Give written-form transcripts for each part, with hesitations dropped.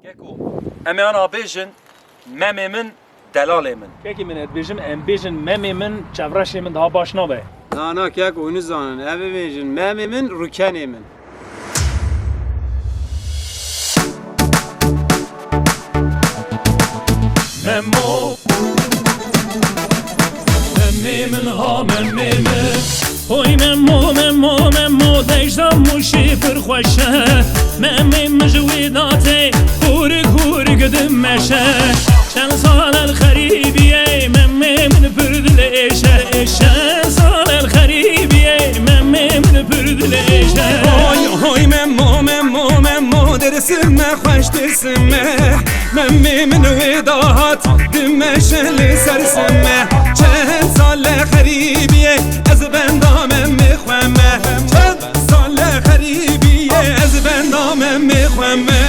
Gekko, ام انا بیجن ممی من دلال من. کی من بیجم ام بیجن ممی من چورش من daha başına be. نه که اونو زانن اوه بیجن ممی من روکنی من ممو ممی من ها ممی من Oy memo dejda muşi pır xoşe Memi mjvidate kur gıdım meşe Şen salel kharibiye memi min pürdüleşe Şen salel kharibiye memi min pürdüleşe Oy memo dersime xoş dersime Memi min vidat dimeşeli sersime Şen salel kharibiye ez bendamem میخوامه چند سال غریبیه از بندامم میخوامه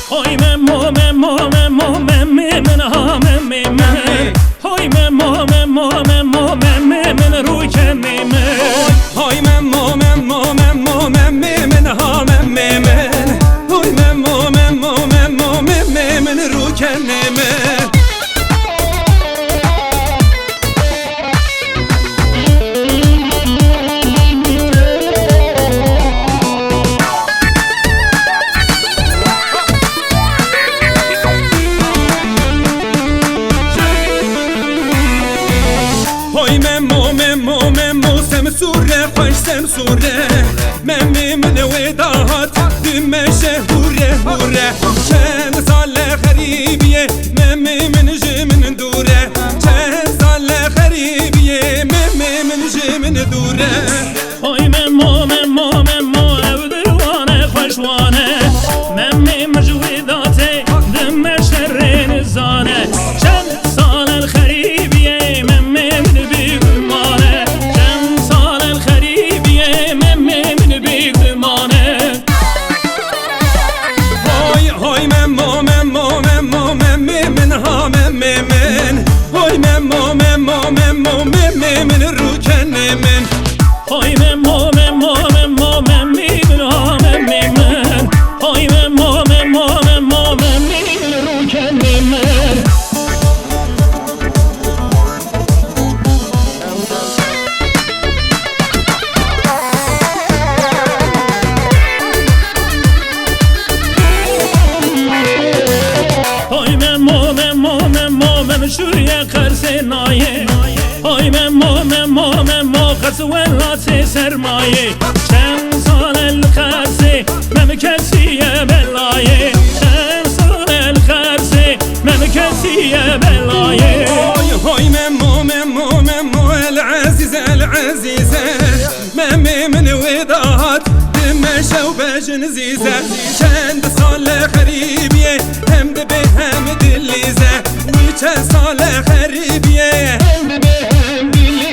های ممو من ها ممی من های ممو من رو کنی من های ممو من ها ممی من های ممو من رو کنی من سوره ممی من وداعت دمشه هوره چند سال غریبیه ممی من جمن دوره چند سال غریبیه ممی من جمن دوره های ممو اودوانه خوشوانه ممی مجویداته دمشه رنزانه چند سال غریبیه ممی من بیگمانه من رو کنی من های ممو ممی من ها ممی من های ممو ممی رو کنی من های ممو شوری قرص نایه های ممو قرص ولات سرمایه چند سال القرص ممکسیه بلایه چند سال القرص ممکسیه بلایه های ممو العزیزه ممی من وداعت دمشه و بجنزیزه چند سال غریبیه هم به هم دلیزه وی چند سال غریبیه هم به هم دلیزه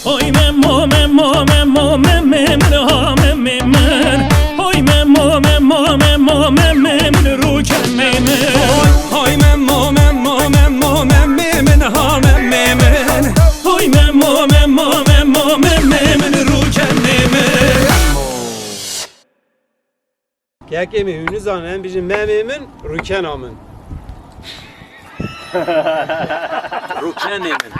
های ممو من ها ممی من های ممو من رو کنی من های ممو من ها ممی من های ممو من رو کنی من که اونو زانن بیجن ممی من روکن آمن روکنی من.